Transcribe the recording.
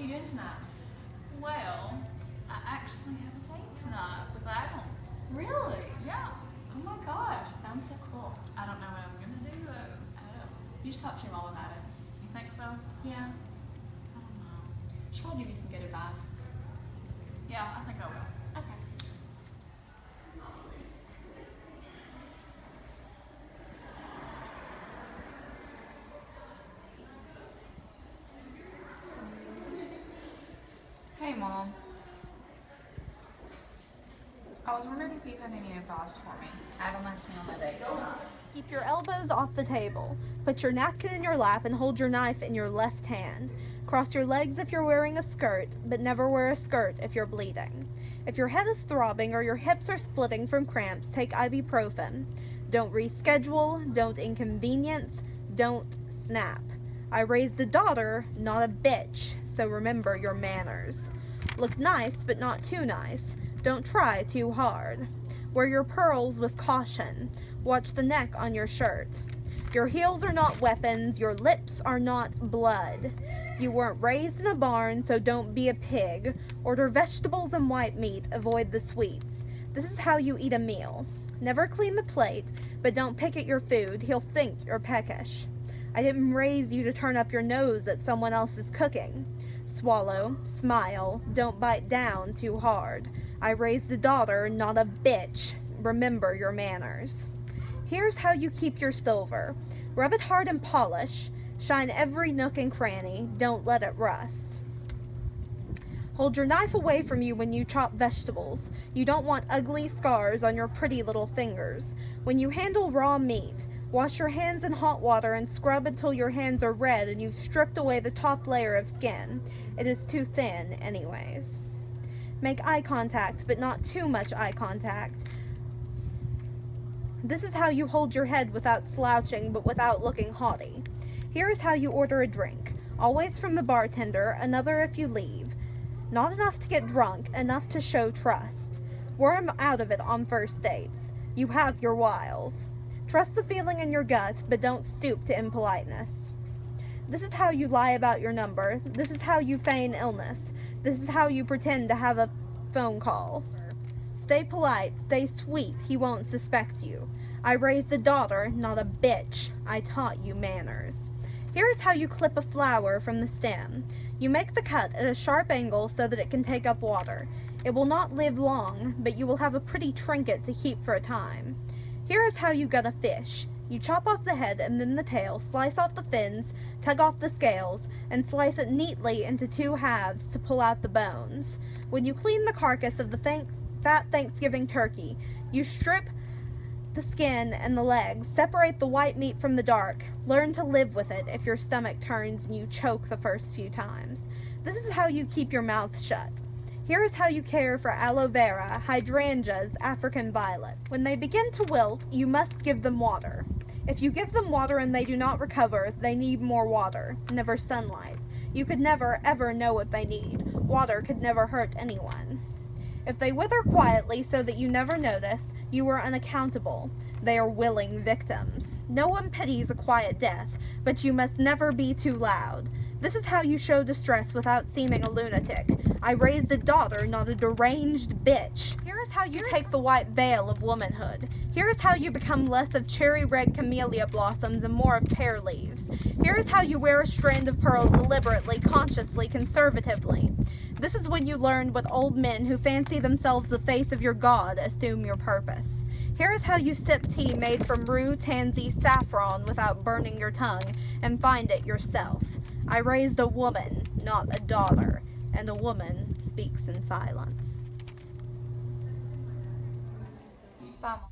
are you doing tonight? Well, I actually have a date tonight with Adam. Really? Yeah. Oh my gosh, sounds so cool. I don't know what I'm gonna do though. You should talk to your mom about it. You think so? Yeah. I don't know. She'll probably give you some good advice. Yeah, I think I will. Okay. Hey, Mom. I was wondering if you had any advice for me. Adam asked me on my date tonight. Keep your elbows off the table. Put your napkin in your lap and hold your knife in your left hand. Cross your legs if you're wearing a skirt, but never wear a skirt if you're bleeding. If your head is throbbing or your hips are splitting from cramps, take ibuprofen. Don't reschedule, don't inconvenience, don't snap. I raised a daughter, not a bitch, so remember your manners. Look nice, but not too nice. Don't try too hard. Wear your pearls with caution. Watch the neck on your shirt. Your heels are not weapons. Your lips are not blood. You weren't raised in a barn, so don't be a pig. Order vegetables and white meat. Avoid the sweets. This is how you eat a meal. Never clean the plate, but don't pick at your food. He'll think you're peckish. I didn't raise you to turn up your nose at someone else's cooking. Swallow, smile, don't bite down too hard. I raised a daughter, not a bitch. Remember your manners. Here's how you keep your silver. Rub it hard and polish. Shine every nook and cranny. Don't let it rust. Hold your knife away from you when you chop vegetables. You don't want ugly scars on your pretty little fingers. When you handle raw meat, wash your hands in hot water and scrub until your hands are red and you've stripped away the top layer of skin. It is too thin anyways. Make eye contact, but not too much eye contact. This is how you hold your head without slouching, but without looking haughty. Here is how you order a drink. Always from the bartender, another if you leave. Not enough to get drunk, enough to show trust. Worm out of it on first dates. You have your wiles. Trust the feeling in your gut, but don't stoop to impoliteness. This is how you lie about your number. This is how you feign illness. This is how you pretend to have a phone call. Stay polite, stay sweet, he won't suspect you. I raised a daughter, not a bitch. I taught you manners. Here is how you clip a flower from the stem. You make the cut at a sharp angle so that it can take up water. It will not live long, but you will have a pretty trinket to keep for a time. Here is how you gut a fish. You chop off the head and then the tail, slice off the fins, tug off the scales, and slice it neatly into two halves to pull out the bones. When you clean the carcass of the fat Thanksgiving turkey, you strip the skin and the legs, separate the white meat from the dark. Learn to live with it if your stomach turns and you choke the first few times. This is how you keep your mouth shut. Here is how you care for aloe vera, hydrangeas, African violets. When they begin to wilt, you must give them water. If you give them water and they do not recover, they need more water, never sunlight. You could never, ever know what they need. Water could never hurt anyone. If they wither quietly so that you never notice, you are unaccountable. They are willing victims. No one pities a quiet death, but you must never be too loud. This is how you show distress without seeming a lunatic. I raised a daughter, not a deranged bitch. Here is how you take the white veil of womanhood. Here is how you become less of cherry red camellia blossoms and more of pear leaves. Here is how you wear a strand of pearls deliberately, consciously, conservatively. This is when you learned what old men who fancy themselves the face of your God assume your purpose. Here is how you sip tea made from rue, tansy, saffron without burning your tongue and find it yourself. I raised a woman, not a daughter, and a woman speaks in silence. Bye, Mom.